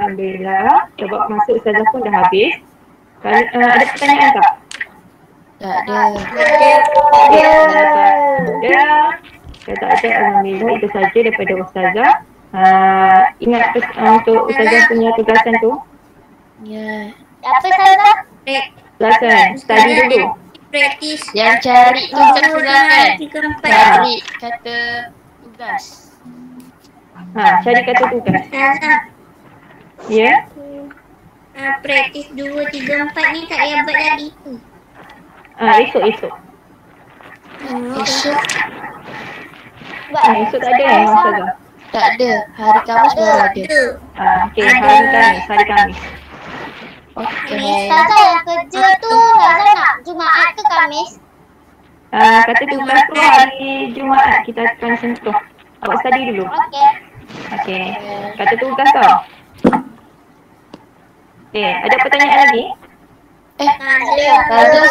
Alhamdulillah. Sebab masa Ustazah pun dah habis. Ada pertanyaan tak? Tak ada. Kalau tak ada, Alhamdulillah. Itu saja daripada Ustazah. Ingat untuk Ustazah punya tugasan tu. Ya. Apa Ustazah? Tugasan, study dulu. Praktis. Yang cari tugas ulangan. Cari kata tugas. Cari kata tugas. Ustazah, Ya? praktis 2, 3, 4 ni tak payah buat lagi tu. Esok. Esok Esok tak ada Ustazah? tak ada. Hari Khamis baru ada. Okey, hari Khamis. Okey. Ustazah yang kerja tu, Ustazah nak Jumaat ke Khamis? Kata tugas tu hari Jumaat kita akan sentuh. Awak study dulu. Okey. Kata tugas tau. Okey, ada pertanyaan lagi? Ustazah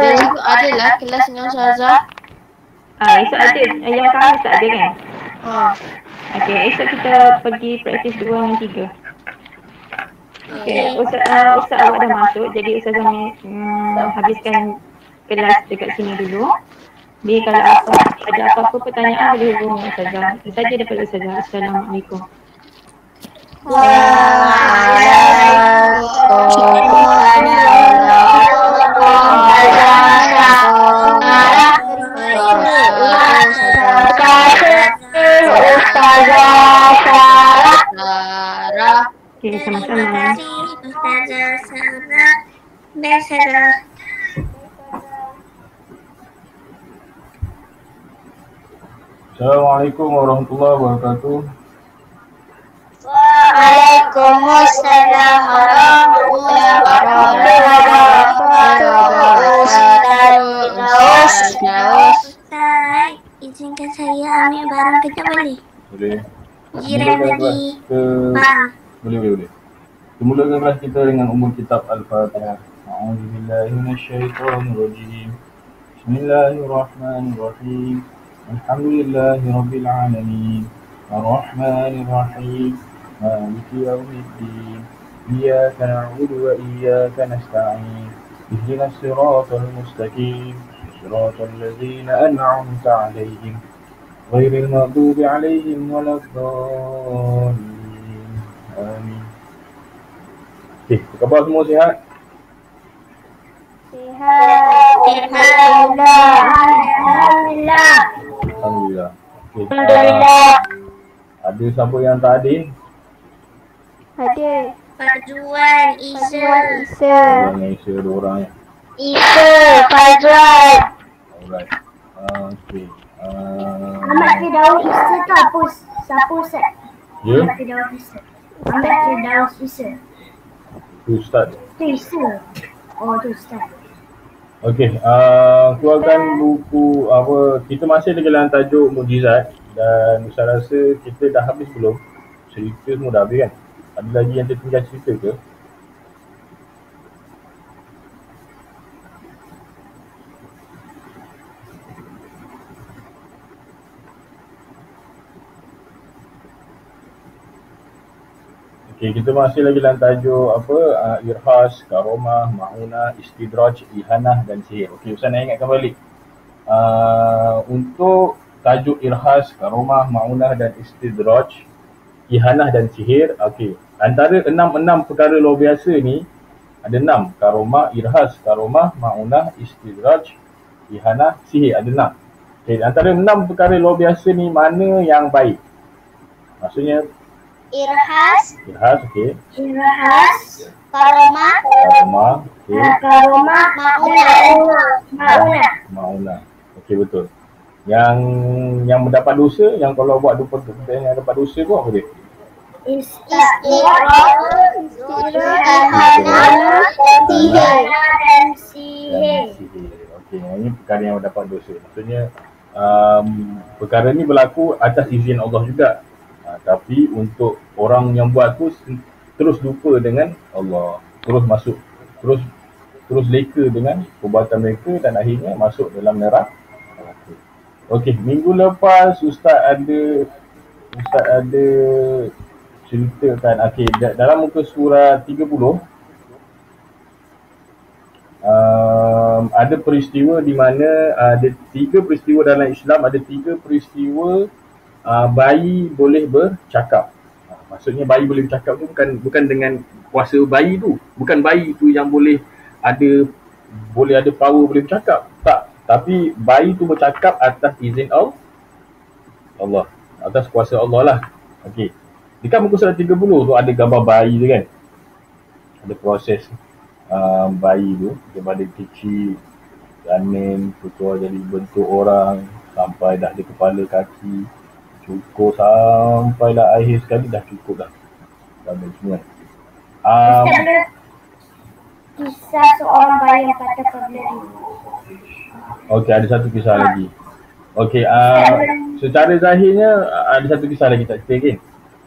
besok ada lah kelas dengan Ustazah. Esok ada. Yang Khamis tak ada kan? Okey, esok kita pergi praktis 2 dan 3. Okey, Ustaz awak dah masuk. Jadi Ustazah habiskan kelas dekat sini dulu. Jadi kalau ada apa-apa pertanyaan boleh hubungi Ustazah. Itu saja daripada Ustazah. Assalamualaikum. Okey, sama-sama. Ustazah Sarah. Ustazah. Assalamualaikum warahmatullahi wabarakatuh. Waalaikumsalam warahmatullahi wabarakatuh. Ustaz, izinkan saya ambil barang kejap boleh? Boleh. Jiran lagi. Boleh. Mulakan kelas kita dengan umur kitab Al-Fatihah. A'udzubillahi minasyaitonirrajim. Bismillahirrahmanirrahim. Alhamdulillahi rabbil alamin. Ar-Rahmanir Rahim. Maliki yaumiddin. Iyyaka na'budu wa iyyaka nasta'in. Ihdinas siratal mustaqim. Siratal ladzina an'amta 'alaihim. Ghairil maghdubi 'alaihim waladdallin. Amin. Okey, apa khabar semua sihat? Alhamdulillah. Alhamdulillah. Okey. Ada siapa yang tak hadir? Ada. Fazwan, Isa. Orang yang Isa, 2 orang ya. Isa, Fazwan. Alright. Okey. Ahmad Firdaus Isa tu apa? Siapa Ustaz? Ya? Ahmad Firdaus Isa. Ahmad Firdaus Isa. Tu Ustaz. Tu Isa. Oh tu Ustaz. Okey, keluarkan buku apa, kita masih lagi dalam tajuk mukjizat dan saya rasa kita dah habis belum? Cerita semua dah habis kan? Ada lagi yang tertinggal cerita ke? Okey, kita masih lagi dalam tajuk apa, irhas, karomah, ma'unah, istidraj, ihanah dan sihir. Okey, Ustaz nak ingatkan balik. Untuk tajuk irhas, karomah, ma'unah dan istidraj, ihanah dan sihir, okey. Antara enam perkara luar biasa ni, ada 6. Karomah, irhas, karomah, ma'unah, istidraj, ihanah, sihir, ada 6. Okey, antara 6 perkara luar biasa ni, mana yang baik? Maksudnya Irhas, okey. Irhas, Karomah, Okey. Karomah, Ma'unah. Okey, betul. Yang mendapat dosa, yang kalau buat yang dapat dosa tu apa dia? Sihir. Okey, ini perkara yang mendapat dosa. Maksudnya perkara ni berlaku atas izin Allah juga. Tapi untuk orang yang buat tu terus lupa dengan Allah, terus masuk, terus leka dengan perbuatan mereka dan akhirnya masuk dalam neraka. Okey, minggu lepas Ustaz ada Ustaz ada ceritakan, okey, dalam muka surah 30 ada peristiwa di mana ada 3 peristiwa dalam Islam, ada 3 peristiwa bayi boleh bercakap. Maksudnya bayi boleh bercakap tu bukan dengan kuasa bayi tu, bukan bayi tu yang boleh ada power boleh bercakap, tak, tapi bayi tu bercakap atas izin Allah, atas kuasa Allah lah. Okey, dekat muka surat 30 tu ada gambar bayi tu kan, ada proses bayi tu daripada kecil, janin, keluar jadi bentuk orang, sampai dah di kepala kaki, cukup sampai dah akhir sekali dah cukup dah habis semua. Kisah seorang bayi yang patah kebeli. Okey, ada satu kisah lagi. Okey, secara zahirnya ada satu kisah lagi tak cerita kan.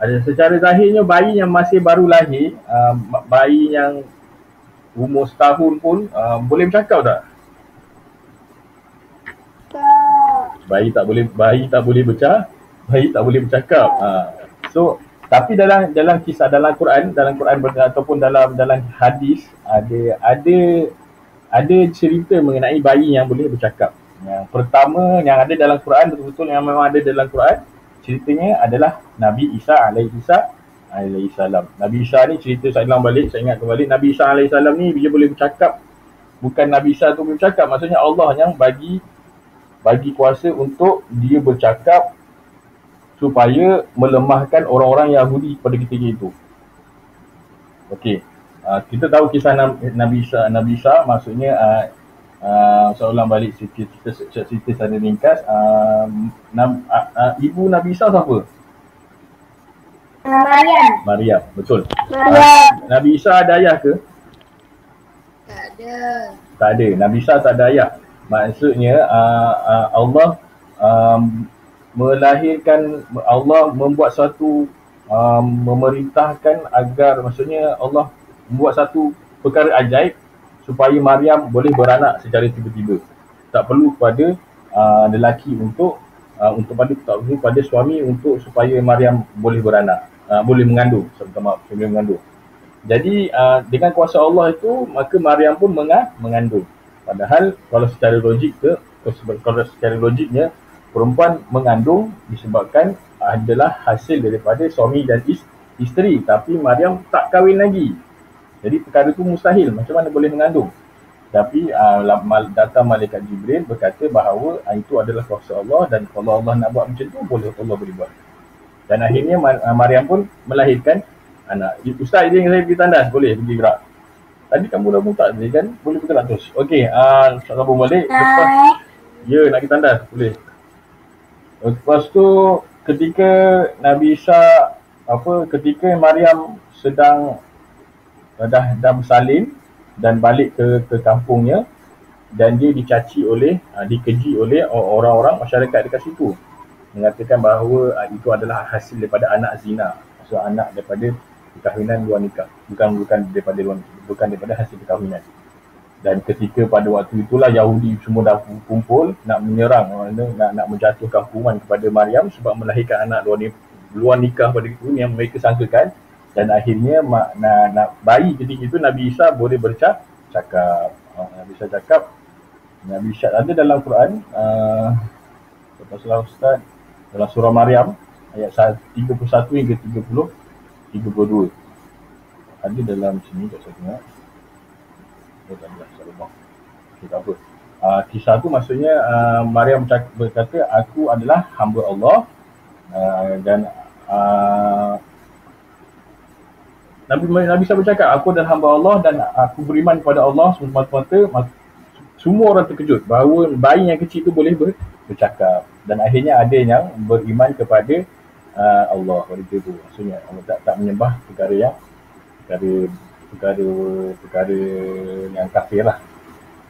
Ada secara zahirnya bayi yang masih baru lahir, bayi yang umur setahun pun boleh bercakap tak? Bayi tak boleh bercakap. So tapi dalam kisah dalam Quran ataupun dalam hadis ada cerita mengenai bayi yang boleh bercakap. Yang pertama yang ada dalam Quran, betul-betul yang memang ada dalam Quran, ceritanya adalah Nabi Isa alaihissalam. Nabi Isa ni cerita saya ingat kembali, Nabi Isa alaihissalam ni dia boleh bercakap. Bukan Nabi Isa tu boleh bercakap, maksudnya Allah yang bagi kuasa untuk dia bercakap supaya melemahkan orang-orang Yahudi pada ketika itu. Okey, kita tahu kisah Nabi Isa maksudnya seolah balik cerita secara ringkas. Ibu Nabi Isa siapa? Maryam, betul. Nabi Isa ada ayah ke? Tak ada. Nabi Isa tak ada ayah. Maksudnya Allah membuat satu memerintahkan agar, maksudnya Allah membuat satu perkara ajaib supaya Maryam boleh beranak secara tiba-tiba. Tak perlu kepada lelaki tak perlu pada suami untuk supaya Maryam boleh beranak, boleh mengandung. Jadi dengan kuasa Allah itu maka Maryam pun mengandung. Padahal kalau secara logiknya perempuan mengandung disebabkan adalah hasil daripada suami dan isteri, tapi Maryam tak kahwin lagi. Jadi perkara itu mustahil, macam mana boleh mengandung? Tapi datang malaikat Jibril berkata bahawa itu adalah kuasa Allah, dan kalau Allah nak buat macam tu, Allah boleh buat. Dan akhirnya Maryam pun melahirkan anak. Ustaz, izin saya pergi tandas, boleh pergi gerak? Tadi kamu dah pun tak kan? Boleh bergerak terus. Okey, sambung balik. Lepas, nak pergi tandas, boleh. Lepas tu ketika Nabi Isa ketika Maryam sedang dah bersalin dan balik ke kampungnya, dan dia dikeji oleh orang-orang masyarakat dekat situ, mengatakan bahawa itu adalah hasil daripada anak zina, maksud anak daripada perkahwinan luar nikah, bukan daripada hasil perkahwinan. Dan ketika pada waktu itulah Yahudi semua dah kumpul nak menyerang, nak menjatuhkan hukuman kepada Maryam sebab melahirkan anak luar nikah pada itu yang mereka sangkakan. Dan akhirnya bayi ketika itu Nabi Isa boleh bercakap. Nabi Isa ada dalam Quran, Ustaz, dalam surah Maryam ayat 31 hingga 32. Ada dalam sini, tak saya tengok. Okay, tak apa. Kisah tu maksudnya Maryam berkata, aku adalah hamba Allah, dan Nabi Isa bercakap, aku adalah hamba Allah dan aku beriman kepada Allah semata-mata. Semua orang terkejut bahawa bayi yang kecil itu boleh bercakap, dan akhirnya ada yang beriman kepada Allah pada itu. Maksudnya Allah tak menyembah perkara yang kafir lah.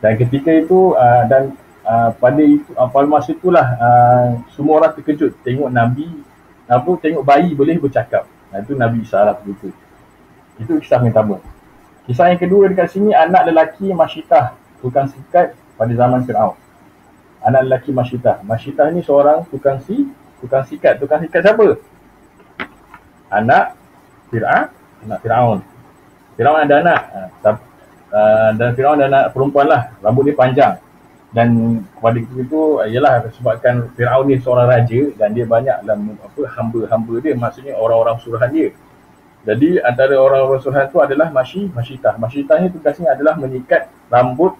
Dan ketika itu pada masa itulah semua orang terkejut tengok tengok bayi boleh bercakap. Itu Nabi Isa lah begitu. Itu kisah yang pertama. Kisah yang kedua dekat sini, anak lelaki Masyitah, tukang sikat pada zaman Fir'aun. Anak lelaki Masyitah ni seorang tukang sikat. Tukang sikat siapa? anak Firaun. Firaun ada anak. Dan Firaun ada anak perempuan lah. Rambut dia panjang. Dan pada itu ialah sebabkan Firaun ni seorang raja dan dia banyak dalam hamba-hamba dia, maksudnya orang-orang suruhan dia. Jadi antara orang-orang suruhan tu adalah Masyitah. Masyitah ni tugasnya adalah menyikat rambut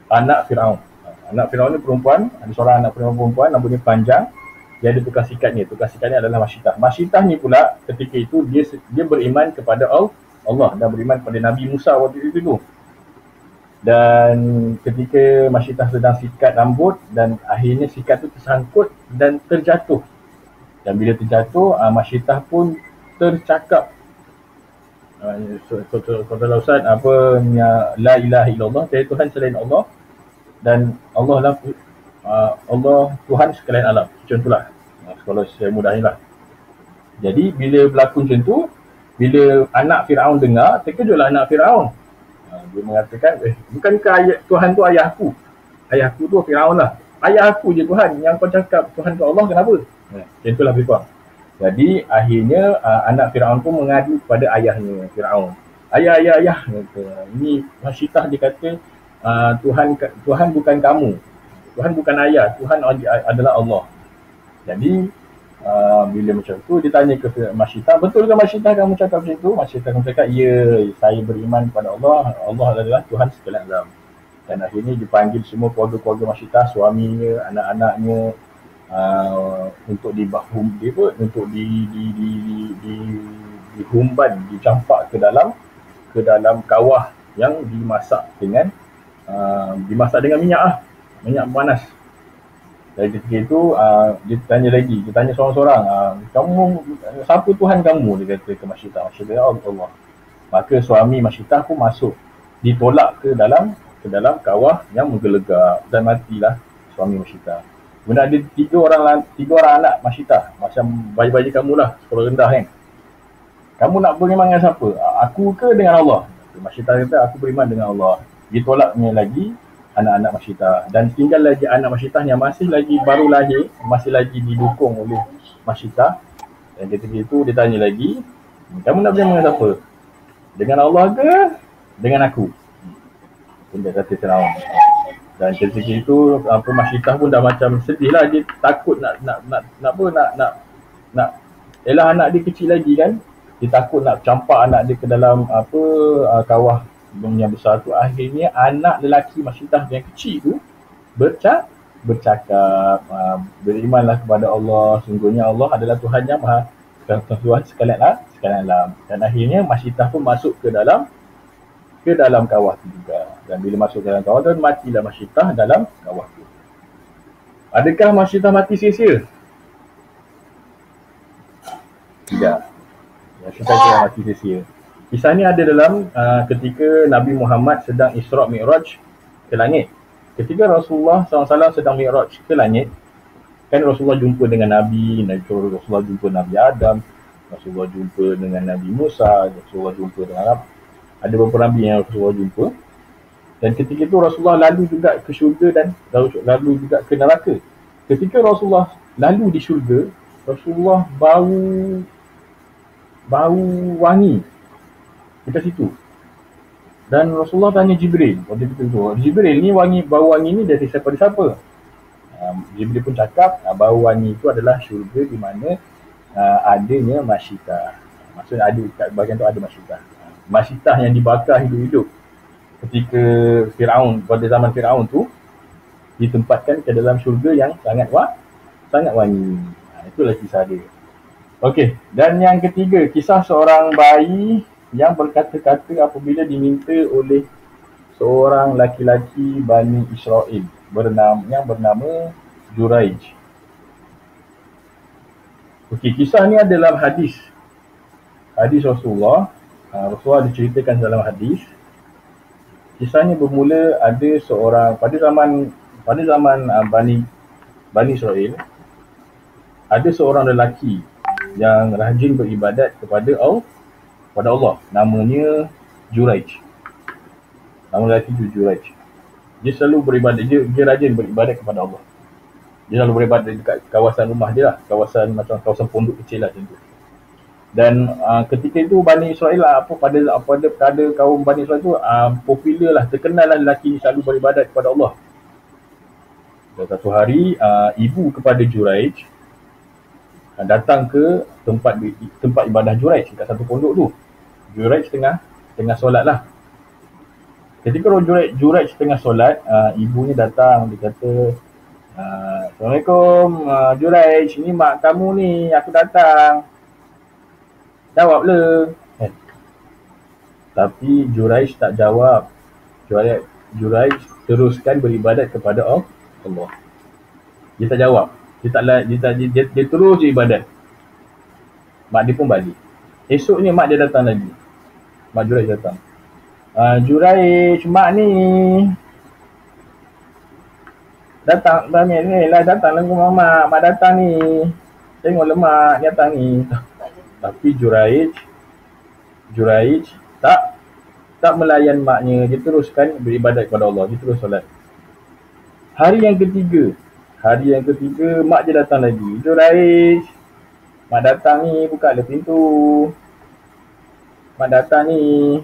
anak Firaun. Anak Firaun ni perempuan, ada seorang anak perempuan, rambut dia panjang. Dia ada tugas sikatnya. Tugas sikatnya adalah Masyitah. Masyitah ni pula ketika itu dia beriman kepada Allah dan beriman kepada Nabi Musa waktu itu. Dan ketika Masyitah sedang sikat rambut dan akhirnya sikat tu tersangkut dan terjatuh. Dan bila terjatuh, Masyitah pun tercakap. Kata Ustaz, la ilaha illallah, tiada Tuhan selain Allah dan Allah lah Allah Tuhan sekalian alam. Macam itulah. Kalau saya mudahnya lah. Jadi bila berlaku macam tu, bila anak Firaun dengar, terkejutlah anak Firaun. Dia mengatakan, bukankah Tuhan tu ayahku? Ayahku tu Firaun lah. Ayah aku je Tuhan, yang kau cakap Tuhan tu Allah, kenapa? Macam itulah lebih kurang. Jadi akhirnya anak Firaun pun mengadu kepada ayahnya Firaun. Ayah. Ini Masyitah dia kata, Tuhan bukan kamu. Tuhan bukan ayah, Tuhan adalah Allah. Jadi bila macam tu dia tanya ke Masyitah, betul ke Masyitah kamu cakap macam tu? Masyitah kamu cakap, ya, saya beriman kepada Allah. Allah adalah Tuhan sekalian alam. Dan akhirnya dipanggil semua keluarga-keluarga Masyitah, suaminya, anak-anaknya, untuk untuk dihumban, dicampak ke dalam kawah yang dimasak dengan minyak panas. Dari ketika itu dia tanya seorang-seorang, kamu siapa Tuhan kamu? Dia kata ke Masyitah. Masyitah Allah. Maka suami Masyitah pun masuk, ditolak ke dalam kawah yang menggelegak dan matilah suami Masyitah. Kemudian ada tiga orang anak Masyitah, macam bayi-bayi kamu lah, sekolah rendah kan. Kamu nak beriman dengan siapa? Aku ke dengan Allah? Masyitah kata, aku beriman dengan Allah. Ditolaknya lagi anak-anak Masyitah. Dan tinggal lagi anak Masyitah yang masih lagi baru lahir, masih lagi didukung oleh Masyitah. Dan ketika itu dia tanya lagi, kamu nak beriman dengan siapa? Dengan Allah ke dengan aku? Dia kata Firaun. Dan ketika itu Masyitah pun dah macam sedih lah, dia takut nak elah anak dia kecil lagi kan, dia takut nak campak anak dia ke dalam kawah yang besar tu. Akhirnya anak lelaki Masyitah yang kecil tu bercakap, berimanlah kepada Allah, sungguhnya Allah adalah Tuhan yang maha Tuhan sekalian alam. Dan akhirnya Masyitah pun masuk ke dalam kawah tu juga. Dan bila masuk ke dalam kawah tu, matilah Masyitah dalam kawah tu. Adakah Masyitah mati sia-sia? Tidak. Masyitah tidak mati sia-sia. Kisah ni ada dalam ketika Nabi Muhammad sedang Isra' Mi'raj ke langit. Ketika Rasulullah SAW sedang Mi'raj ke langit, kan Rasulullah jumpa dengan Nabi, Rasulullah jumpa Nabi Adam, Rasulullah jumpa dengan Nabi Musa, Rasulullah jumpa dengan ada beberapa Nabi yang Rasulullah jumpa. Dan ketika itu Rasulullah lalu juga ke syurga dan lalu juga ke neraka. Ketika Rasulullah lalu di syurga, Rasulullah bau wangi dekat situ. Dan Rasulullah tanya Jibril, waktu itu, Jibril ni bau wangi ni dari siapa? Jibril pun cakap, bau wangi itu adalah syurga di mana adanya Masyitah. Maksudnya ada kat bahagian tu ada Masyitah. Masyitah yang dibakar hidup-hidup ketika Firaun, pada zaman Firaun tu, ditempatkan ke dalam syurga yang sangat wangi. Itulah kisah dia. Okey, dan yang ketiga, kisah seorang bayi yang berkata-kata apabila diminta oleh seorang laki-laki Bani Israel yang bernama Juraij. Okey, kisah ni ada dalam hadis Rasulullah. Rasulullah diceritakan dalam hadis. Kisahnya bermula ada seorang pada zaman Bani Israel, ada seorang lelaki yang rajin beribadat kepada Allah. Namanya Juraij. Nama lelaki itu Juraij. Dia selalu beribadat, dia rajin beribadat kepada Allah. Dia selalu beribadat dekat kawasan rumah dia lah, kawasan pondok kecil lah macam tu. Dan ketika itu Bani Israel pada kaum Bani Israel tu popular lah, terkenal lah lelaki ni selalu beribadat kepada Allah. Dan satu hari ibu kepada Juraij datang ke tempat ibadah Juraij dekat satu pondok tu. Juraij tengah solat lah. Ketika Juraij tengah solat, ibunya datang, dia kata, Assalamualaikum Juraij, ni mak kamu ni, aku datang. Jawablah. Tapi Juraij tak jawab. Juraij teruskan beribadat kepada Allah. Dia tak jawab. Dia terus je ibadat. Mak dia pun balik. Esoknya mak dia datang lagi. Mak Juraij datang. Juraij, mak ni datang lah ke mak. Mak datang ni. Tengoklah mak ni datang ni. Tapi Juraij tak melayan maknya. Dia teruskan beribadat kepada Allah. Dia terus solat. Hari yang ketiga mak dia datang lagi. Juraij, mak datang ni, bukalah pintu. Mak datang ni.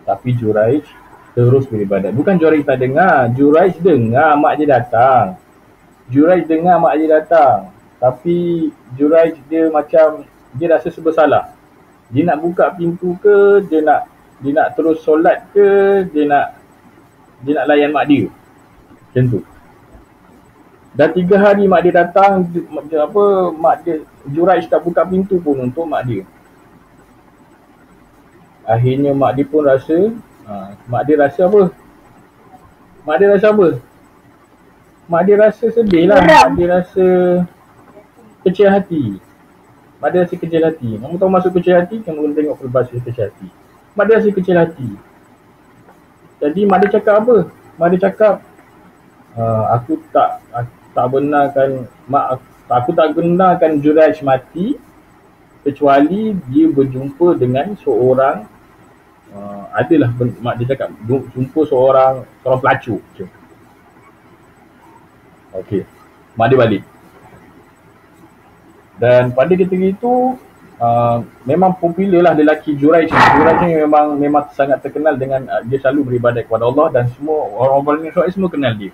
Tapi Juraij terus beribadat. Bukan Juraij tak dengar. Juraij dengar mak dia datang. Tapi Juraij dia macam, dia rasa serba salah. Dia nak buka pintu ke, dia nak terus solat ke, dia nak layan mak dia. Macam tu. Dah 3 hari mak dia datang, mak dia, Juraij tak buka pintu pun untuk mak dia. Akhirnya mak dia pun rasa, mak dia rasa apa? Mak dia rasa sedih lah. Mak dia rasa kecil hati. Kamu tahu maksud kecil hati? Kamu kena tengok peribahasa kecil hati. Mak dia rasa kecil hati. Jadi mak dia cakap apa? Mak dia cakap, aku tak benarkan Juraij mati kecuali dia berjumpa dengan seorang, adalah mak dia cakap jumpa seorang pelacur. Okey. Mak dia balik. Dan pada ketika itu memang popular lah lelaki Juraij. Juraij ni memang sangat terkenal dengan dia selalu beribadat kepada Allah, dan semua orang-orang Bani Israel semua kenal dia.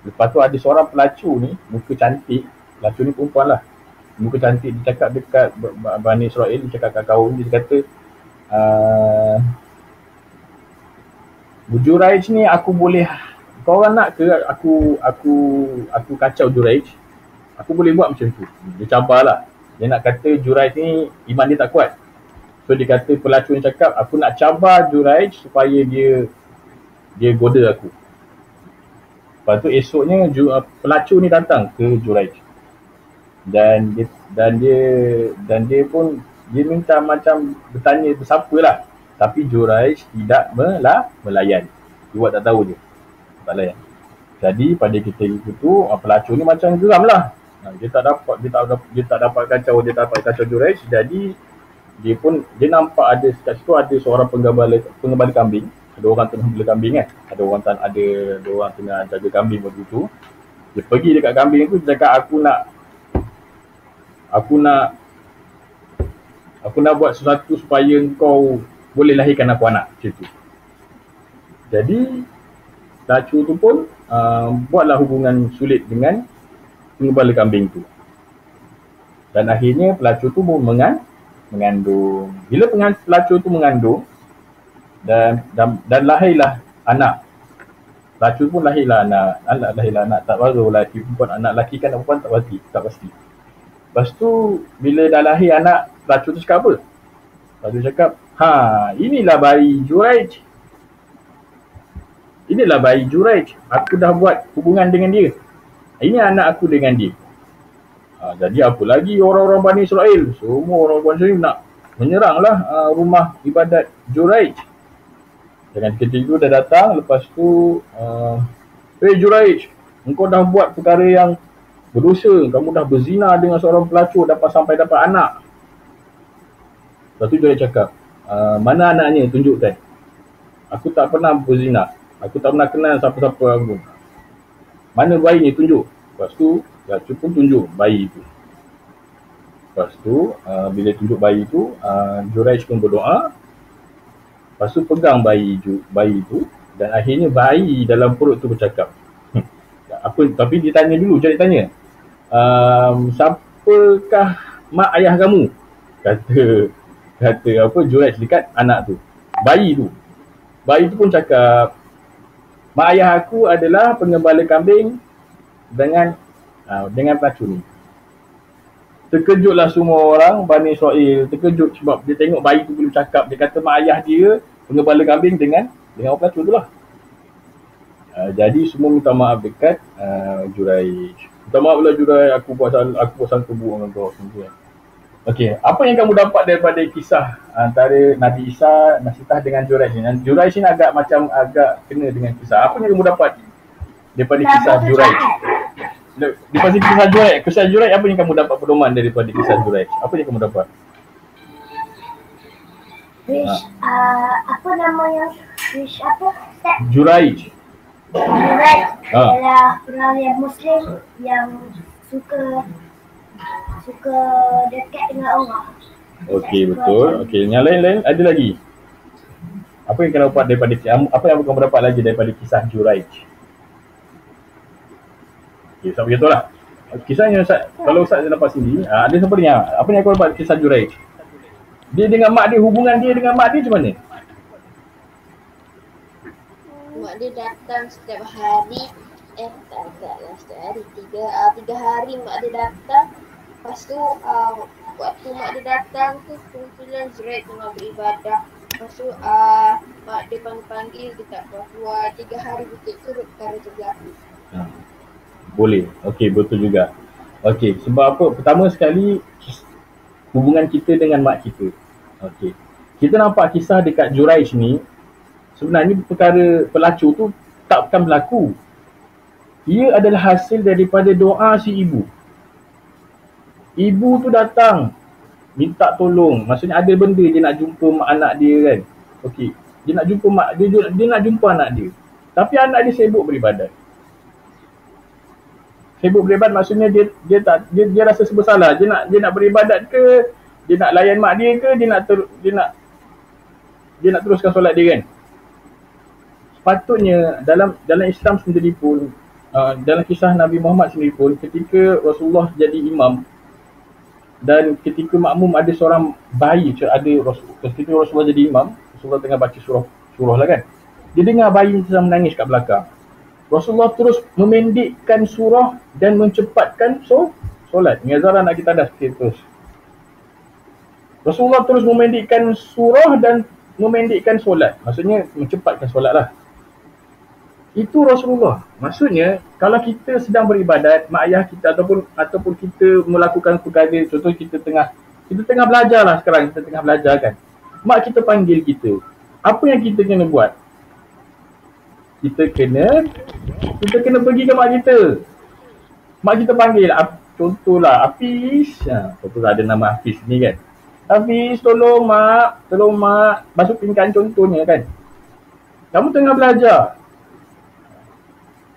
Lepas tu ada seorang pelacur ni, muka cantik. Pelacur ni perempuan lah. Muka cantik, dia cakap dekat Bani Israel, dia cakap kat kaum dia kata, Juraij ni aku boleh, kau orang nak ke aku kacau Juraij? Aku boleh buat macam tu. Dia cabar lah. Dia nak kata Juraij ni iman dia tak kuat. So dia kata, pelacur ni cakap, aku nak cabar Juraij supaya dia goda aku. Lepas tu esoknya pelacur ni datang ke Juraij. Dan dia pun dia minta macam bertanya bersapa lah. Tapi Juraij tidak melayan. Dia buat tak tahu je. Tak layan. Jadi pada ketika itu pelacur ni macam geram lah. Dia tak dapat kacau Juraij. Jadi dia nampak ada kat situ ada seorang penggembala kambing. Ada orang tengah bela kambing kan. Ada orang tengah jaga kambing waktu tu. Dia pergi dekat kambing tu, dia cakap, aku nak buat sesuatu supaya kau boleh lahirkan aku anak. Macam tu. Jadi pelacur tu pun buatlah hubungan sulit dengan penggembala kambing tu. Dan akhirnya pelacur tu pun mengandung. Bila pelacur tu mengandung dan lahirlah anak. Pelacur pun lahirlah anak. Tak tahu lelaki perempuan, anak lelaki kan perempuan tak pasti. Lepas tu bila dah lahir anak, pelacur tu cakap apa? Pelacur cakap, inilah bayi Juraij. Aku dah buat hubungan dengan dia. Ini anak aku dengan dia. Jadi apa lagi orang-orang Bani Israel? Semua orang Bani Israel nak menyeranglah rumah ibadat Juraij. Dengan ketika itu dah datang. Lepas tu, Juraij, engkau dah buat perkara yang berdosa. Kamu dah berzina dengan seorang pelacur sampai dapat anak. Lepas tu Juraij cakap, mana anaknya? Tunjukkan. Aku tak pernah berzina. Aku tak pernah kenal siapa-siapa aku. Mana bayi ni? Tunjuk. Lepas tu pelacur pun tunjuk bayi tu. Lepas tu bila tunduk bayi tu, Juraij pun berdoa. Lepas tu pegang bayi tu dan akhirnya bayi dalam perut tu bercakap. Tapi dia tanya dulu, Juraij tanya, siapakah mak ayah kamu? Kata apa Juraij dekat anak tu. Bayi tu pun cakap, mak ayah aku adalah pengembala kambing dengan pelacur ni. Terkejutlah semua orang Bani Israel, terkejut sebab dia tengok bayi tu belum cakap. Dia kata mak ayah dia pengembala kambing dengan orang pelacur tu lah. Jadi semua minta maaf dekat Juraij. Minta maaf lah Juraij, aku buat salah buruk dengan kau. Okey, apa yang kamu dapat daripada kisah antara Nabi Isa, Nasitah dengan Juraij ni? Juraij ni agak kena dengan kisah. Apa yang kamu dapat daripada kisah Juraij? Daripada kisah Juraij, apa yang kamu dapat pedoman daripada kisah Juraij? Apa yang kamu dapat? Apa nama yang Juraij. Juraij adalah orang yang Muslim yang suka dekat dengan Allah. Okey, betul. Okey, yang lain ada lagi? Apa yang kamu dapat daripada kamu dapat lagi daripada kisah Juraij? Okey, sampai itulah. Kisahnya Ustaz, kalau Ustaz dapat sini, ada siapa dengar? Apa yang kau dapat kisah Juraij? Dia dengan mak dia, hubungan dia dengan mak dia macam mana? Mak dia datang setiap hari. Taklah setiap hari. 3 hari mak dia datang. Lepas tu waktu mak dia datang tu kebetulan Juraij tengah beribadah. Lepas tu mak dia panggil dia tak keluar. 3 hari berturut-turut perkara tu berlaku. Boleh. Okey, betul juga. Okey, sebab apa? Pertama sekali hubungan kita dengan mak kita. Okey. Kita nampak kisah dekat Juraij ni, sebenarnya perkara pelacur tu takkan berlaku. Ia adalah hasil daripada doa si ibu. Ibu tu datang minta tolong. Maksudnya ada benda dia nak jumpa mak anak dia kan. Okey. Dia nak jumpa mak dia nak jumpa anak dia. Tapi anak dia sibuk beribadat. Sibuk beribadat maksudnya dia rasa bersalah. Dia nak beribadat ke, dia nak layan mak dia ke, dia nak teruskan solat dia kan. Sepatutnya dalam Islam sendiri pun, dalam kisah Nabi Muhammad sendiri pun, ketika Rasulullah jadi imam dan ketika makmum ada seorang bayi, ketika Rasulullah jadi imam, Rasulullah tengah baca surah lah kan. Dia dengar bayi sedang menangis kat belakang. Rasulullah terus memendekkan surah dan mencepatkan solat. Mengazaran nak kita ada terus. Rasulullah terus memendekkan surah dan memendekkan solat. Maksudnya mencepatkan solat lah. Itu Rasulullah. Maksudnya kalau kita sedang beribadat, mak ayah kita ataupun kita melakukan perkara, contoh kita tengah belajar lah sekarang, kita tengah belajar kan. Mak kita panggil kita. Apa yang kita kena buat? Kita kena pergi ke mak kita. Mak kita panggil, contohlah Hafiz. Contohlah ada nama Hafiz ni kan. Hafiz, tolong mak, basuh pinggan contohnya kan. Kamu tengah belajar.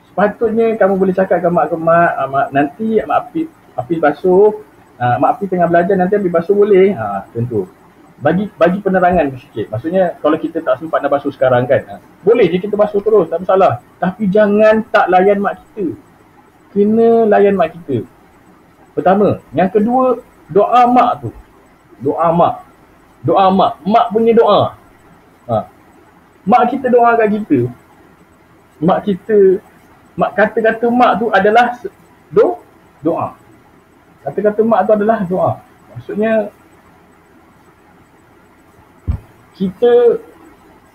Sepatutnya kamu boleh cakap ke mak, nanti mak Hafiz basuh. Mak Hafiz tengah belajar, nanti Hafiz basuh boleh? Contoh. Bagi penerangan sikit. Maksudnya kalau kita tak sempat nak basuh sekarang kan, boleh je kita basuh terus, tak masalah. Tapi jangan tak layan mak kita. Kena layan mak kita. Pertama. Yang kedua, doa mak tu. Doa mak. Mak punya doa. Mak kita doa kat kita. Kata-kata mak tu adalah doa. Kata-kata mak tu adalah doa. Maksudnya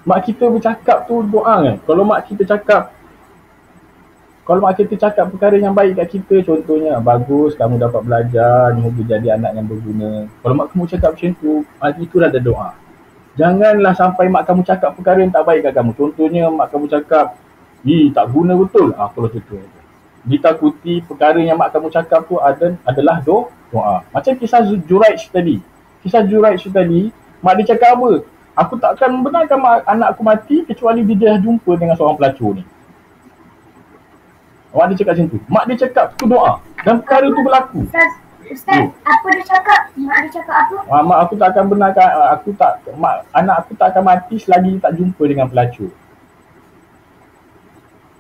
mak kita bercakap tu doa kan. Kalau mak kita cakap perkara yang baik kat kita, contohnya bagus kamu dapat belajar, semoga jadi anak yang berguna. Kalau mak kamu cakap macam tu, itulah ada doa. Janganlah sampai mak kamu cakap perkara yang tak baik kat kamu. Contohnya mak kamu cakap, tak guna betul. Kalau contoh ditakuti perkara yang mak kamu cakap tu adalah doa. Macam kisah Juraij tadi. Mak dia cakap apa? Aku takkan membenarkan anak aku mati kecuali dia jumpa dengan seorang pelacur ni. Mak dia cakap macam tu. Mak dia cakap tu doa. Dan perkara tu berlaku. Ustaz, apa dia cakap? Mak dia cakap apa? Mak aku tak akan benarkan, anak aku tak akan mati selagi tak jumpa dengan pelacur.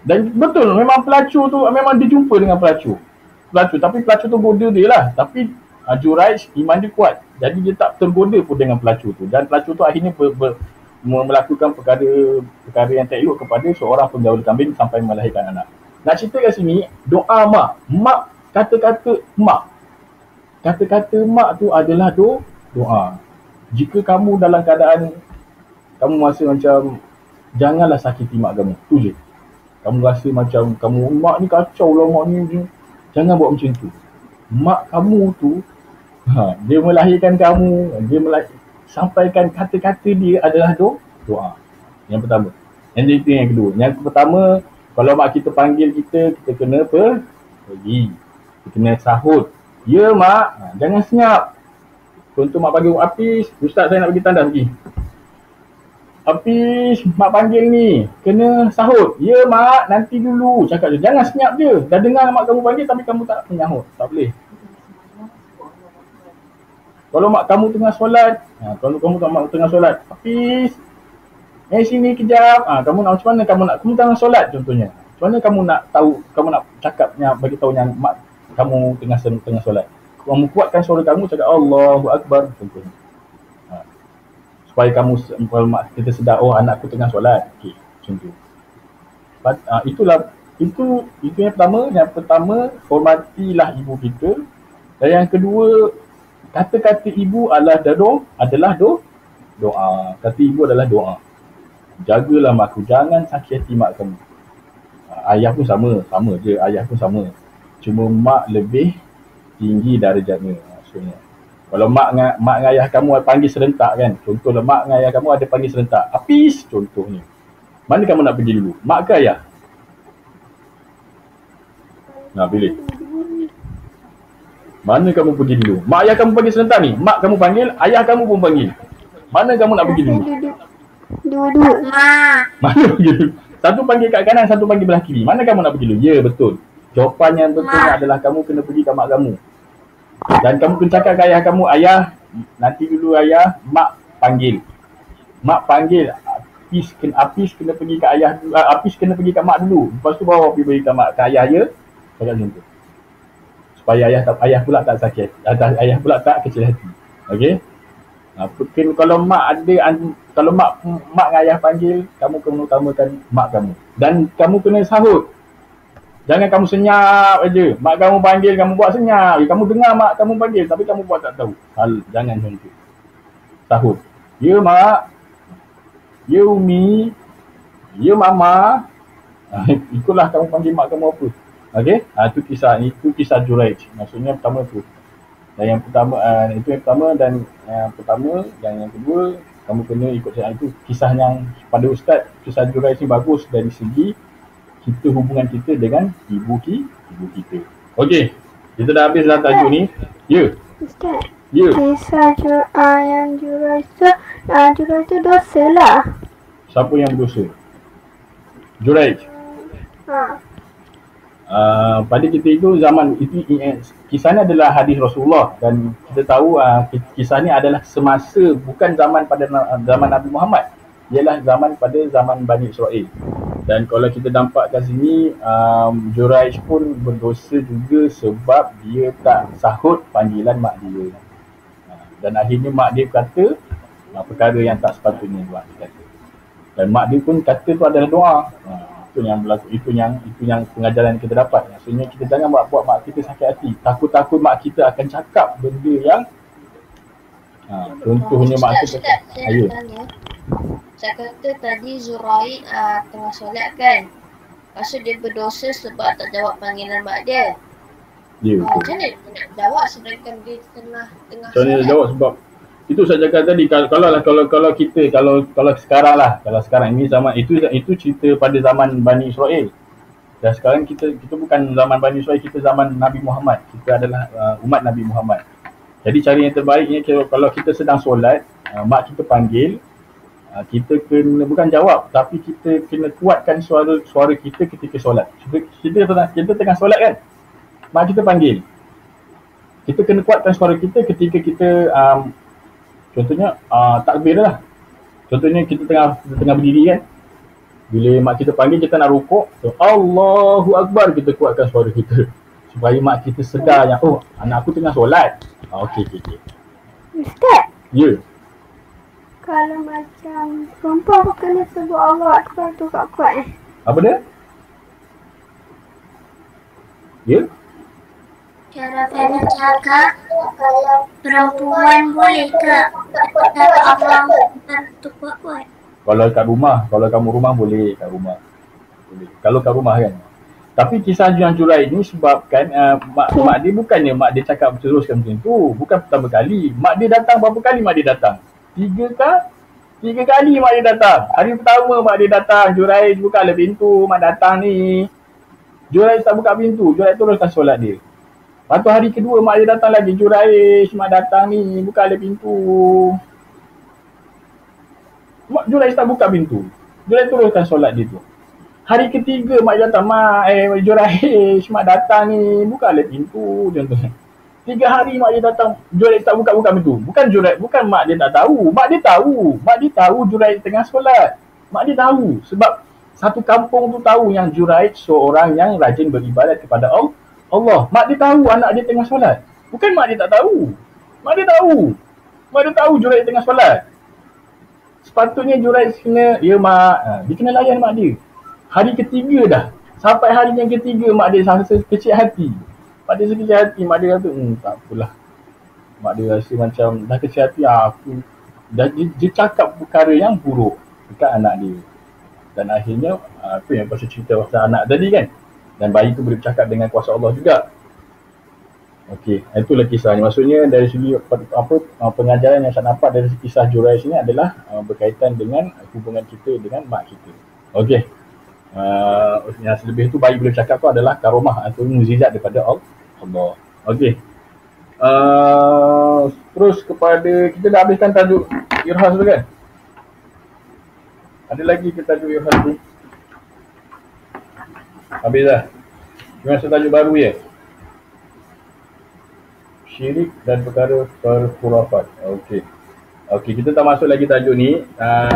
Dan betul, memang pelacur tu memang dia jumpa dengan pelacur. Tapi pelacur tu goda dia lah. Tapi Juraij iman dia kuat. Jadi dia tak tergoda pun dengan pelacur tu. Dan pelacur tu akhirnya melakukan perkara yang tak elok kepada seorang penggaul kambing sampai melahirkan anak. Nak cerita kat sini, doa mak, kata-kata mak tu adalah doa. Jika kamu dalam keadaan kamu rasa macam janganlah sakiti mak kamu, tu je. Kamu rasa macam mak ni kacau lah, mak ni, jangan buat macam tu. Mak kamu tu dia melahirkan kamu, sampaikan kata-kata dia adalah doa. Yang pertama. Yang itu yang kedua. Yang pertama, kalau mak kita panggil kita kena pergi. Kita kena sahut. Ya mak, jangan senyap. Contoh mak panggil Hafiz, ustaz saya nak pergi tandas pergi. Hafiz, mak panggil ni, kena sahut. Ya mak, nanti dulu. Cakap je, jangan senyap je. Dah dengar mak kamu panggil tapi kamu tak menyahut. Tak boleh. Kalau mak kamu tengah solat, kalau kamu tengah solat, Hafiz, sini kejap. Kamu nak macam mana kamu tengah solat contohnya. Macam mana kamu nak tahu, kamu nak cakapnya, bagi tahunya mak kamu tengah solat. Kamu kuatkan suara kamu, cakap Allahu Akbar contohnya. Supaya mak kita sedar, oh anakku tengah solat. Okey, macam tu. Itu yang pertama. Yang pertama, hormatilah ibu kita. Dan yang kedua, kata-kata ibu adalah doa. Kata ibu adalah doa. Jagalah mak aku, jangan sakit hati mak kamu. Ayah pun sama je, ayah pun sama. Cuma mak lebih tinggi darjatnya maksudnya. Kalau mak dengan ayah kamu panggil serentak kan. Contohlah mak dengan ayah kamu ada panggil serentak. Hafiz contohnya. Mana kamu nak pergi dulu? Mak ke ayah? Pilih. Mana kamu pergi dulu? Mak ayah kamu panggil serentak ni. Mak kamu panggil, ayah kamu pun panggil. Mana kamu nak pergi dulu? Dua-dua. Mana pergi dulu? Satu panggil kat kanan, satu panggil belah kiri. Mana kamu nak pergi dulu? Ya, betul. Jawapan yang betul adalah kamu kena pergi ke mak kamu. Dan kamu kena cakap ke ayah kamu, ayah, nanti dulu ayah, mak panggil. Mak panggil, Hafiz kena pergi ke ayah dulu, Hafiz kena pergi ke mak dulu. Lepas tu baru Hafiz pergi ke ayah ya. Cakap macam tu. Supaya ayah pula tak sakit, ayah pula tak kecil hati. Okey? Kalau mak dengan ayah panggil, kamu kena utamakan mak kamu. Dan kamu kena sahut. Jangan kamu senyap aja. Mak kamu panggil, kamu buat senyap. Kamu dengar mak kamu panggil tapi kamu buat tak tahu. Jangan macam tu. Sahut. Ya mak. Ya Umi. Ya mama. Ikutlah kamu panggil mak kamu apa. Okey? Itu kisah Juraij. Maksudnya pertama tu. Dan yang pertama itu yang pertama dan yang kedua kamu kena ikut itu. Kisah yang pada ustaz, kisah Juraij ni bagus dari segi hubungan kita dengan ibu kita. Okey. Kita dah habis dah tajuk ni. Ya. Ustaz. Ya. Kisah yang Juraij tu dosa lah. Siapa yang berdosa? Juraij. Pada kita itu zaman itu kisah ni adalah hadis Rasulullah dan kita tahu kisah ni adalah semasa bukan zaman pada zaman Nabi Muhammad, ialah pada zaman Bani Israel. Dan kalau kita nampak kat sini Juraij pun berdosa juga sebab dia tak sahut panggilan mak dia. Dan akhirnya mak dia kata perkara yang tak sepatutnya buat dia kata. Dan mak dia pun kata tu adalah doa. Itu yang berlaku, itu yang pengajaran kita dapat. Maksudnya kita jangan buat mak kita sakit hati. Takut-takut mak kita akan cakap benda yang contohnya mak kita saya kata tadi Juraij tengah solat kan. Lepas tu dia berdosa sebab tak jawab panggilan mak dia. Ya, betul. Macam mana dia nak jawab sedangkan dia tengah Macam mana solat? jawab sebab itu saya cakap tadi kalau kita kalau sekarang ini zaman itu cerita pada zaman Bani Israel. Dan sekarang kita bukan zaman Bani Israel, kita zaman Nabi Muhammad. Kita adalah umat Nabi Muhammad. Jadi cara yang terbaiknya kalau kita sedang solat, mak kita panggil, kita kena bukan jawab tapi kita kena kuatkan suara kita ketika solat. Kita tengah solat kan. Mak kita panggil. kita kena kuatkan suara kita ketika kita contohnya takbir lah. Contohnya kita tengah berdiri kan. Bila mak kita panggil kita nak rukuk, so, Allahu Akbar, kita kuatkan suara kita supaya mak kita sedar yang oh, anak aku tengah solat. Okey. Ustaz, Ya. kalau macam perempuan kena sebut Allah Akbar tu kuat-kuat Apa dia? Ya. Cara Fana cakap, kalau perempuan boleh ke kata Allah Akbar tu kuat-kuat? Kalau kat rumah, kalau kamu rumah boleh kat rumah. Boleh. Kalau kat rumah kan. Tapi kisah yang Jurai ni sebabkan mak dia bukannya mak dia cakap teruskan macam tu. Bukan pertama kali. Mak dia datang berapa kali mak dia datang? 3 kali mak dia datang. Hari pertama mak dia datang, Jurai bukalah pintu, mak datang ni. Jurai tak buka pintu, Jurai teruskan solat dia. Lepas tu hari kedua mak dia datang lagi, Jurai mak datang ni, bukalah pintu. Jurai tak buka pintu. Jurai teruskan solat dia tu. Hari ketiga mak datang, Jurai mak datang ni, bukalah pintu contohnya. 3 hari mak dia datang, Jurai tak buka pintu. Bukan mak dia tak tahu. Mak dia tahu Jurai tengah solat. Mak dia tahu sebab satu kampung tu tahu yang Jurai seorang yang rajin beribadat kepada Allah. Mak dia tahu anak dia tengah solat. Bukan mak dia tak tahu. Mak dia tahu. Mak dia tahu Jurai tengah solat. Sepatutnya Jurai kena, ya mak, dia kena layan mak dia. Hari ketiga dah. Sampai hari yang ketiga mak dia rasa kecil hati. Mak dia kecil hati, mak dia kata, tak apalah. Mak dia rasa macam dah kecil hati, aku dah dia cakap perkara yang buruk dekat anak dia. Dan akhirnya, apa yang pasal cerita pasal anak tadi kan. Dan bayi tu boleh bercakap dengan kuasa Allah juga. Okey, itulah kisahnya. Maksudnya dari segi pengajaran yang saya nampak dari kisah Jurai sini adalah berkaitan dengan hubungan kita dengan mak kita. Okey. Yang selebih itu bayi boleh bercakap tu adalah karomah atau mukjizat daripada Allah. Okey. Terus kepada kita dah habiskan tajuk irhas tu kan? Ada lagi ke tajuk irhas tu? Habis dah. Cuma tajuk baru ya. Syirik dan perkara perkhurafat. Okey, kita tak masuk lagi tajuk ni.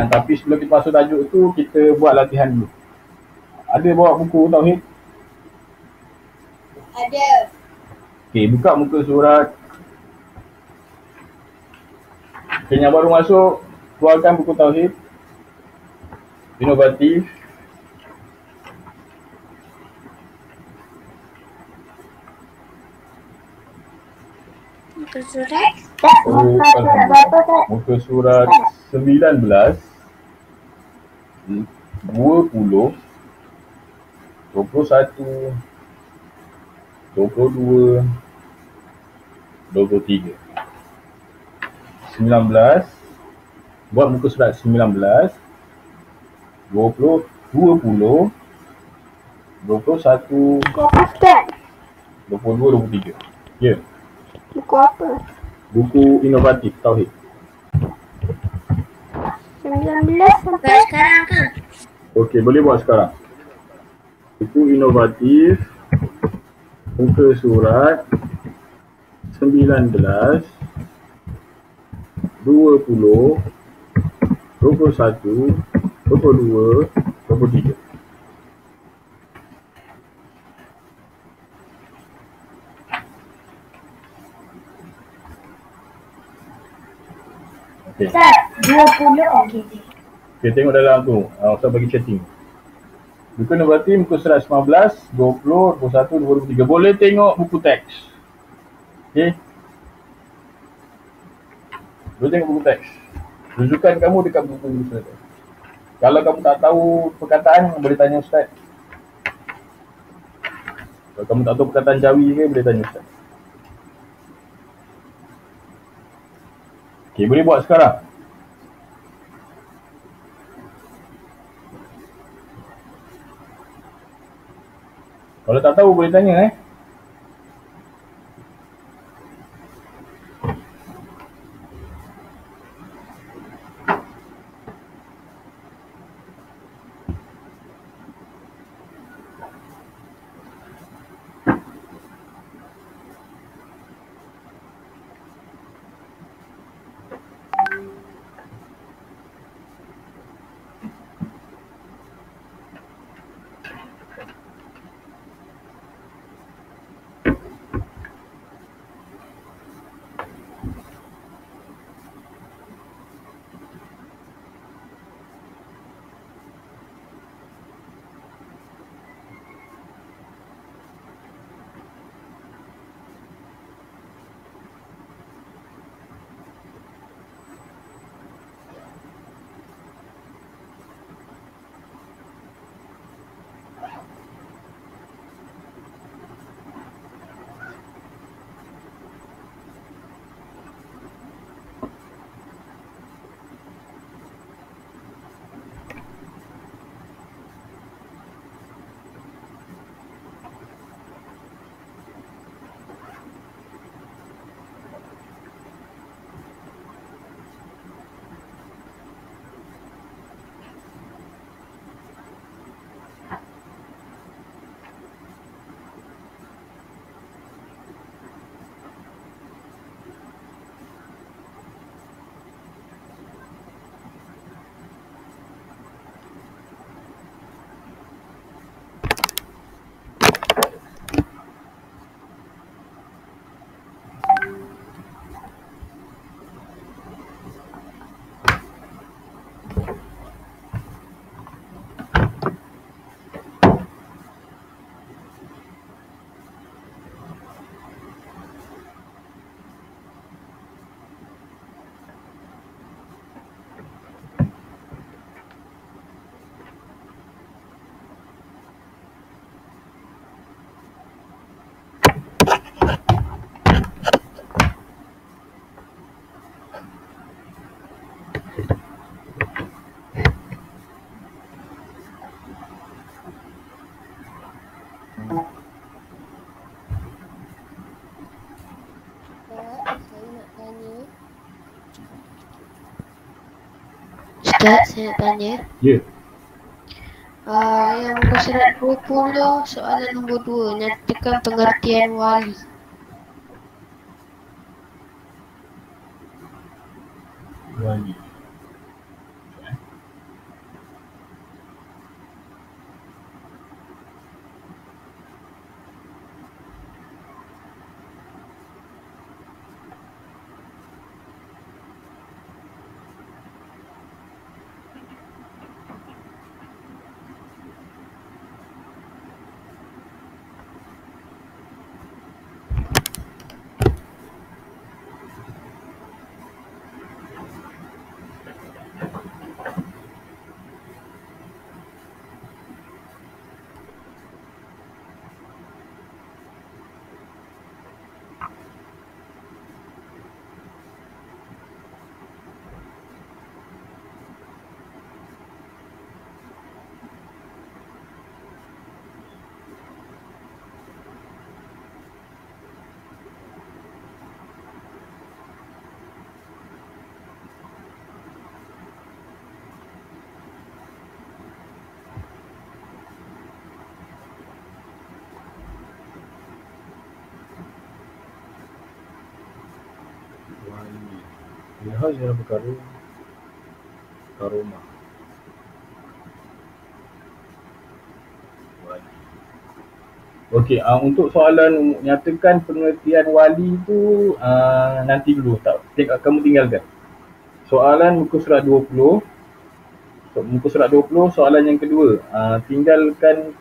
Tapi sebelum kita masuk tajuk tu, kita buat latihan dulu. Ada bawa buku tauhid? Ada. Okey, buka muka surat. Yang baru masuk, keluarkan buku tauhid. Inovatif. Muka surat? Muka surat 19, 20, 21, 22, 23. 19, buat muka surat 19, 20, 20, 21, Buku apa Ustaz? 22, 23. Ya. Buku apa? Buku inovatif tauhid. 19 sampai sekarang ke? Okey, boleh buat sekarang. Buku inovatif, muka surat 19, 20, 21, 22, 23. Okey. Ustaz, 20 okey. Okey, tengok dalam tu. Ustaz bagi chatting. Buku inovatif muka surat 19, 20, 21, 23. Boleh tengok buku teks. Okey. Boleh tengok buku teks. Rujukan kamu dekat buku surat. Kalau kamu tak tahu perkataan, boleh tanya Ustaz. Kalau kamu tak tahu perkataan Jawi ke, boleh tanya Ustaz. Okey, boleh buat sekarang. Kalau tak tahu boleh tanya Ustaz, saya nak tanya. Ya. Yang muka surat 20 soalan nombor 2, nyatakan pengertian wali. Wali. Lihat dalam perkara karomah. Okey, untuk soalan nyatakan pengertian wali tu nanti dulu tak. Kamu tinggalkan. Soalan muka surat 20. Muka surat 20 soalan yang kedua. Tinggalkan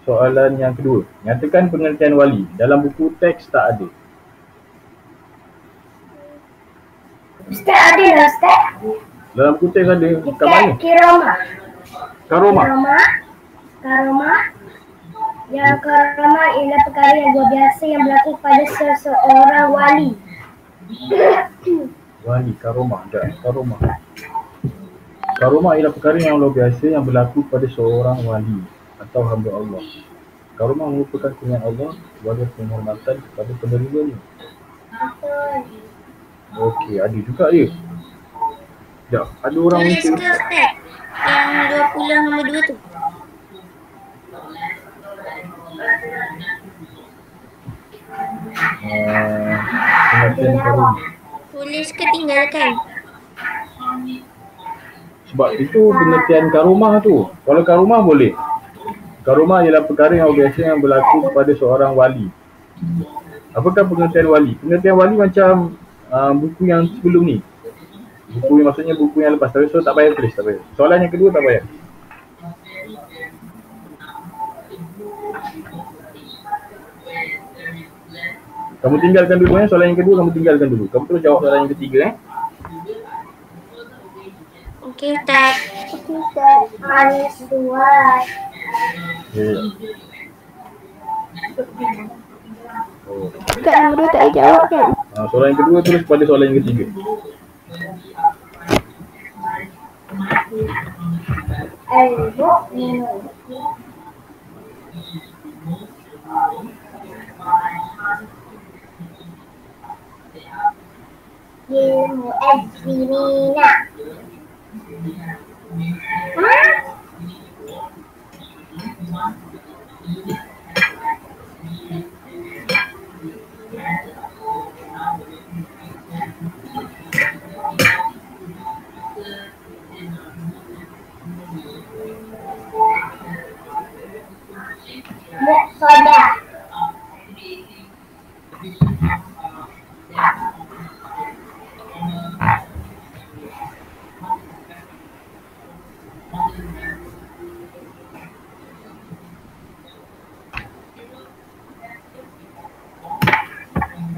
soalan yang kedua. Nyatakan pengertian wali. Dalam buku teks tak ada. Ustaz ada lah Ustaz. Dalam buku teks ada. Kat mana? Kiromah. Karomah. Karomah. Yang karomah ialah perkara yang luar biasa yang berlaku pada seseorang wali. Wali, karomah. Tak, karomah. Karomah ialah perkara yang luar biasa yang berlaku pada seorang wali atau hamba Allah. Karomah merupakan kurniaan Allah sebagai penghormatan kepada penerimanya. Betul. Okey, ada juga dia. Sekejap, ada orang Tulis minta. ke Ustaz? Yang 20 nombor 2 tu. Pengertian karomah. Tulis ke tinggalkan? Sebab itu pengertian karomah tu. Kalau karomah boleh. Karomah ialah perkara yang biasa yang berlaku kepada seorang wali. Apakah pengertian wali? Pengertian wali macam buku yang sebelum ni. Buku yang maksudnya buku yang lepas. So tak payah tulis, tak payah. Soalan yang kedua tak payah. Kamu tinggalkan dulu soalan yang kedua kamu tinggalkan dulu. Kamu terus jawab soalan yang ketiga Okey Ustaz. Okey Ustaz. Ada soalan. Ya. Oh. Ustaz nombor 2 tak ada jawab kan? Soalan yang kedua terus pada soalan yang ketiga. Al-Mu'min. Mu'azzinina. Muqtada.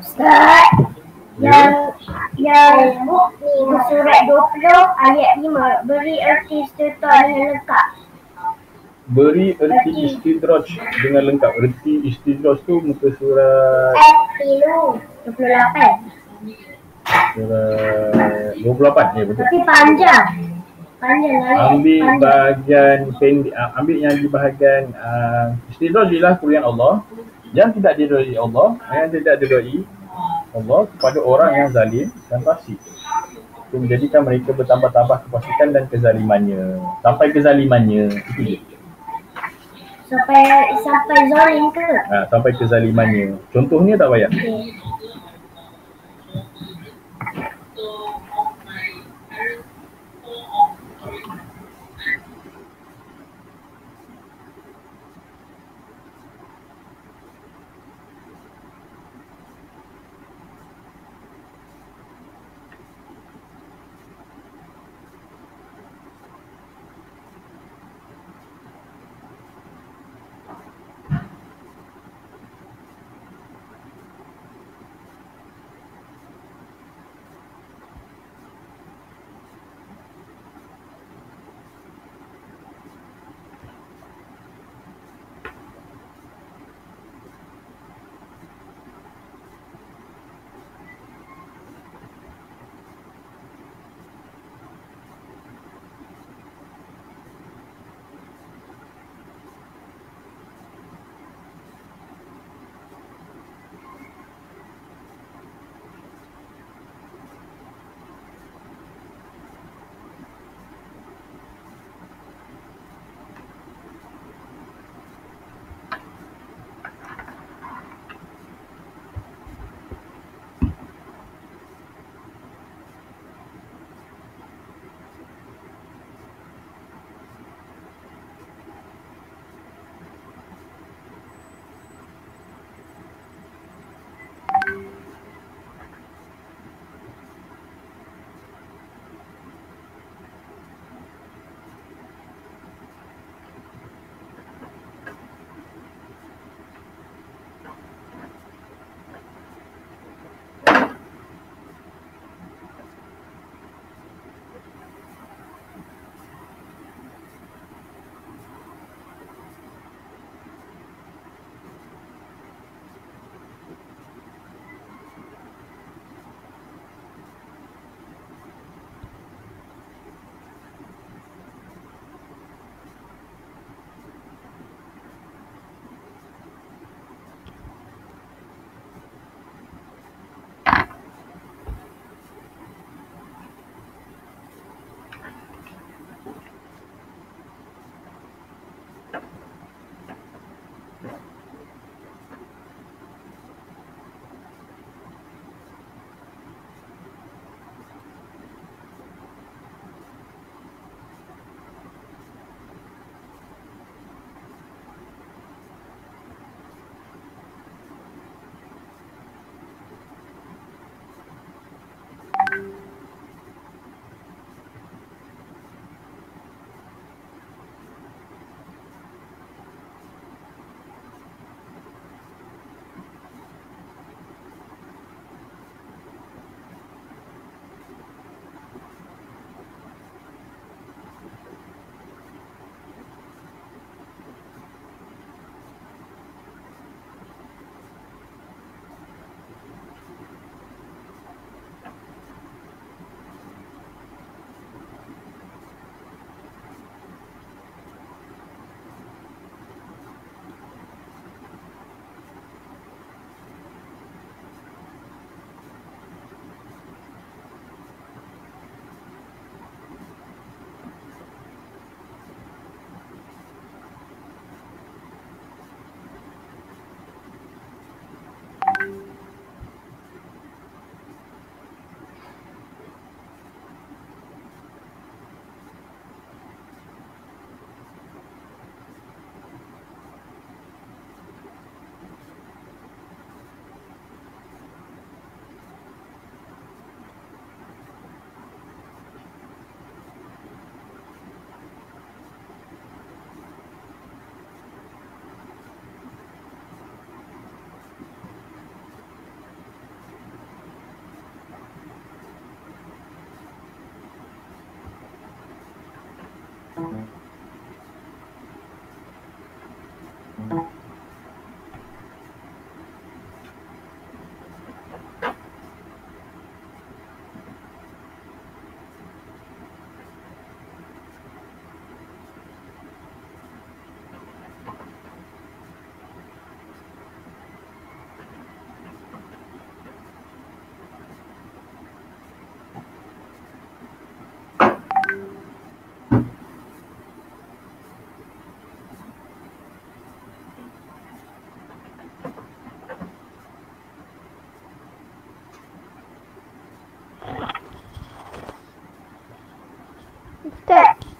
Ustaz, yang surat 20 ayat 5 beri erti serta dengan lengkap. Beri erti istidraj dengan lengkap. Erti istidraj tu muka surat 28. surat 28 ya betul. Tapi panjang. Panjang ayat. Ambil bahagian pendek, ambil yang di bahagian istidraj ialah kurniaan Allah yang tidak diridai Allah, yang tidak diridai Allah kepada orang yang zalim dan fasik. Itu menjadikan mereka bertambah-tambah kefasikan dan kezalimannya. Sampai kezalimannya. Itu je. Sampai zalim ke? Sampai kezalimannya. Contohnya tak payah. Okey.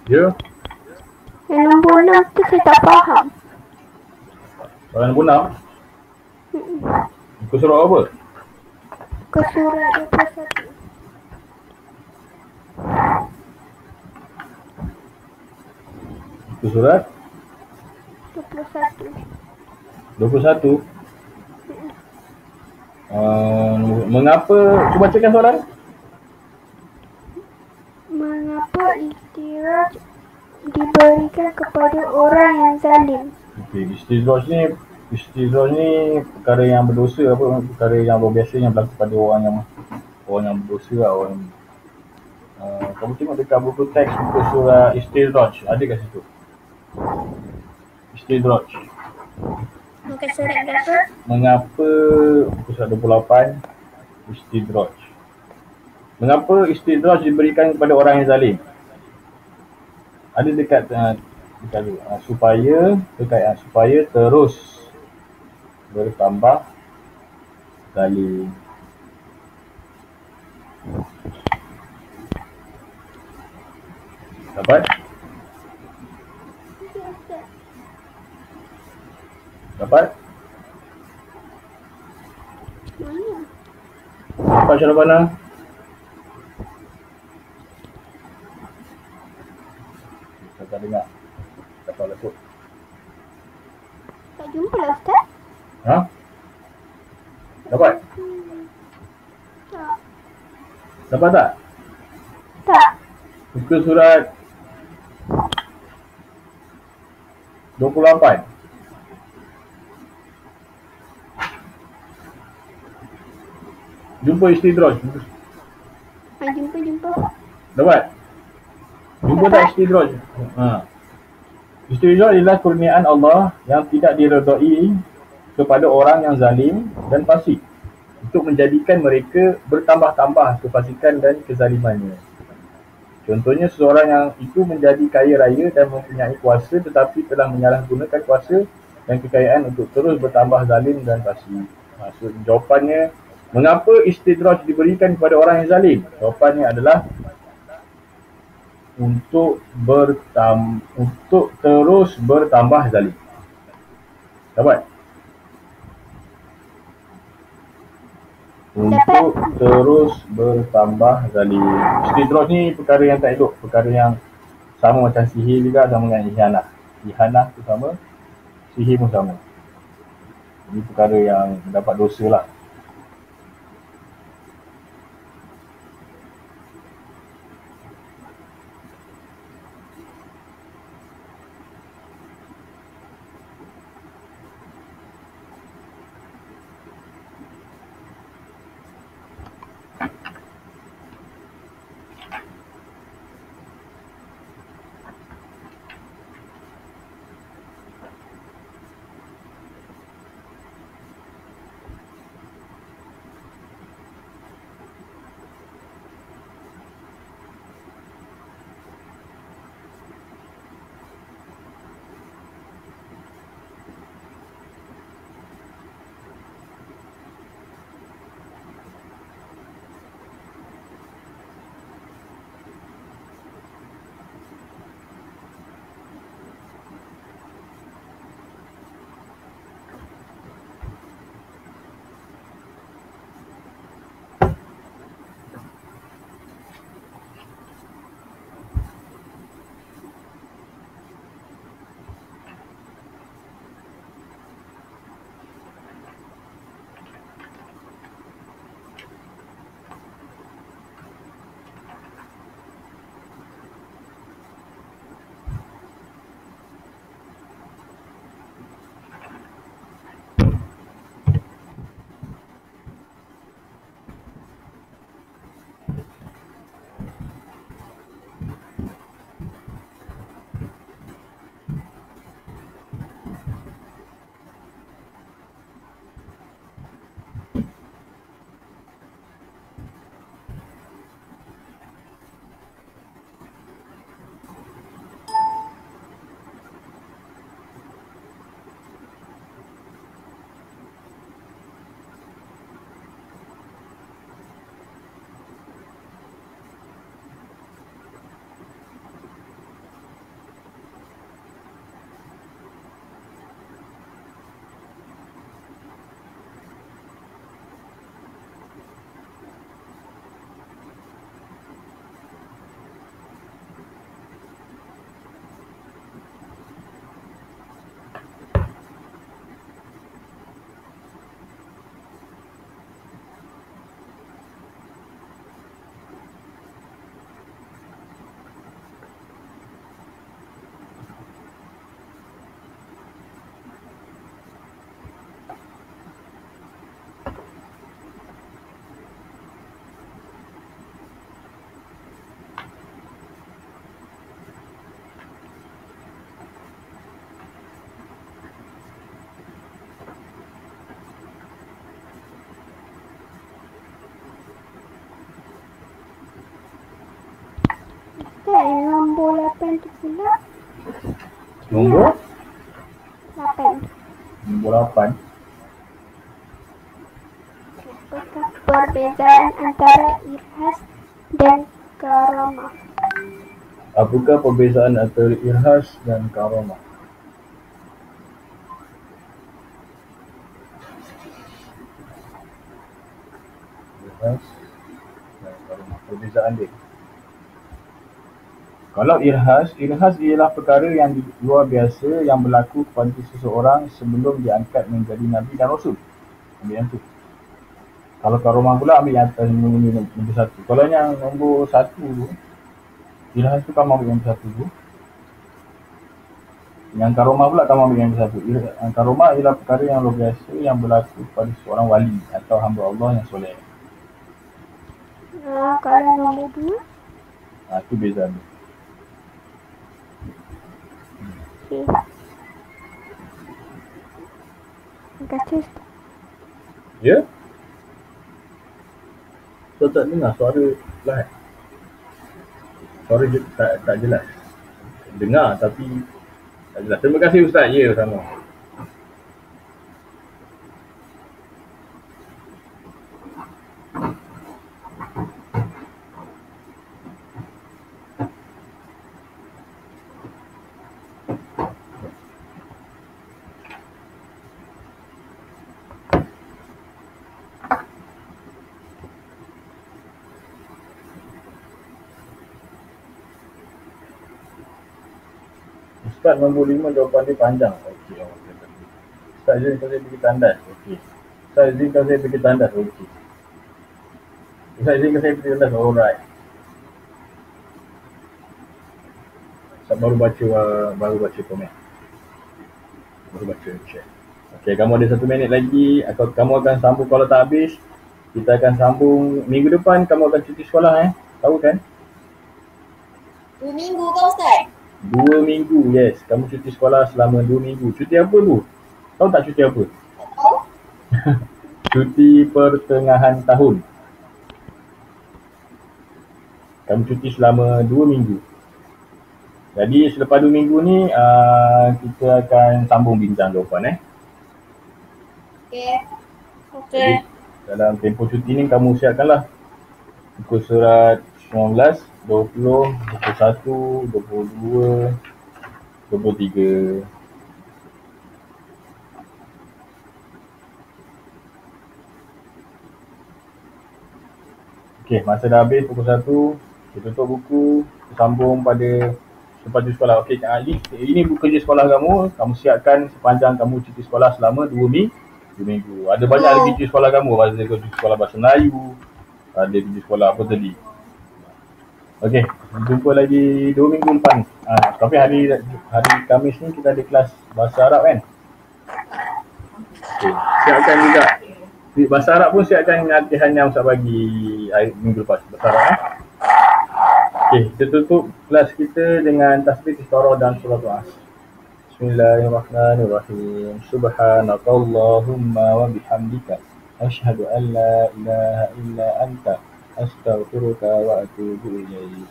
Ya? Yang nombor 6 tu saya tak faham. Soalan nombor 6. Muka surat apa? Ke surat 21. Muka surat 21. 21. Mengapa, cuba bacakan soalan. Mengapa istiraj diberikan kepada orang yang zalim? Okey, istidraj ni perkara yang berdosa, perkara yang luar biasa yang berlaku pada orang yang berdosa lah, orang yang, kamu tengok dekat buku teks muka surah istidraj, ada kat situ. Istidraj. Muka surat berapa? Mengapa muka surat 28 istidraj. Mengapa istidraj diberikan kepada orang yang zalim? Ada dekat supaya terus bertambah zalim. Dapat? Dapat? Mana? Dapat cara mana? Saya tak dengar. Dapat letup. Tak jumpa lah Ustaz. Ha? Dapat? Tak. Dapat tak? Tak. Muka surat 28. Jumpa istidraj. Jumpa. Dapat? Jumpa tak istidraj? Istidraj adalah kurniaan Allah yang tidak diredai kepada orang yang zalim dan fasik untuk menjadikan mereka bertambah-tambah kefasikan dan kezalimannya. Contohnya, seseorang yang itu menjadi kaya raya dan mempunyai kuasa tetapi telah menyalahgunakan kuasa dan kekayaan untuk terus bertambah zalim dan fasik. Maksud jawapannya, mengapa istidraj diberikan kepada orang yang zalim? Jawapannya adalah untuk terus bertambah zalim. Dapat? Untuk terus bertambah zalim. Istidraj ni perkara yang tak elok, perkara yang sama macam sihir juga, sama dengan ihanah. Ihanah tu sama, sihir pun sama. Ini perkara yang dapat dosa lah. Ustaz, nombor 8 tu pula. Nombor 8. nombor 8. Apakah perbezaan antara irhas dan karamah? Apakah perbezaan antara irhas dan karamah? Irhas dan karamah. Perbezaan dia. Kalau irhas ialah perkara yang luar biasa yang berlaku kepada seseorang sebelum diangkat menjadi Nabi dan Rasul. Ambil yang tu. Kalau karamah pula ambil yang atas nombor 1. Kalau yang nombor 1 tu, irhas tu kamu ambil yang nombor 1 tu. Yang karamah pula kamu ambil yang nombor 1. Yang karamah ialah perkara yang luar biasa yang berlaku kepada seorang wali atau hamba Allah yang soleh. Kalau nombor 2? Itu beza dia. Okey. Terima kasih Ustaz. Ya? So tak dengar suara lahat. Suara tak jelas. Dengar tapi tak jelas. Terima kasih Ustaz. Ya, sama. Ustaz nombor 5 jawapan dia panjang. Okey. Ustaz izinkan saya pergi tandas. Okey. Ustaz izinkan saya pergi tandas. Okey. Ustaz izinkan saya pergi tandas. Alright. Ustaz baru baca komen. Baru baca chat. Okey, kamu ada 1 minit lagi. Kamu akan sambung kalau tak habis. Kita akan sambung minggu depan. Kamu akan cuti sekolah Tahu kan? 2 minggu kau Ustaz? 2 minggu, yes. Kamu cuti sekolah selama 2 minggu. Cuti apa tu? Tahu tak cuti apa? Tahu? Cuti pertengahan tahun. Kamu cuti selama 2 minggu. Jadi selepas 2 minggu ni kita akan sambung bincang jawapan Okey. Jadi dalam tempoh cuti ni kamu siapkanlah buku surat 19, 20, 21, 22, 23. Okey, masa dah habis pukul 1, kita tutup buku, kita sambung pada lepas cuti sekolah. Okey, ini buku kerja sekolah kamu siapkan sepanjang kamu cuti sekolah selama 2 minggu. Ada banyak lagi cuti sekolah kamu, ada cuti sekolah bahasa Melayu, ada cuti sekolah apa tadi. Okey, jumpa lagi 2 minggu depan. Tapi hari Khamis ni kita ada kelas bahasa Arab kan? Okey, siapkan juga. Bahasa Arab pun siapkan latihan yang Ustaz bagi hari minggu lepas bahasa Arab Okey, kita tutup kelas kita dengan tasbih istigharah dan surah As. Bismillahirrahmanirrahim. Subhanakallahumma wa bihamdika asyhadu an la ilaha illa anta astaghfiruka wa atubu ilaik.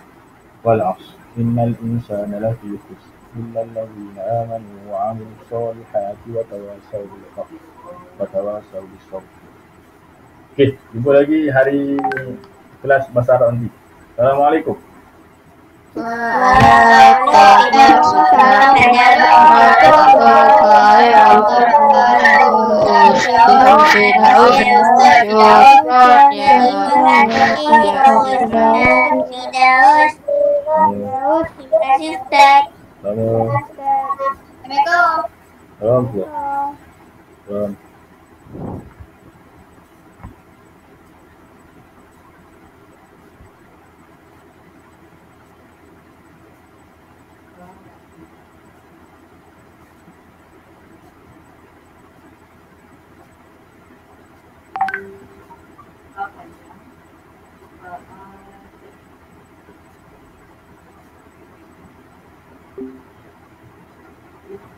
Wal 'ashr innal insana lafi khusr illa alladhina amanu wa 'amilus solihati wa tawassaw bil haqqi wa tawassaw bis sabr. Okey, jumpa lagi hari kelas bahasa Arab nanti. Assalamualaikum. Waalaikumsalam warahmatullahi wabarakatuh. Assalamualaikum. Assalamualaikum.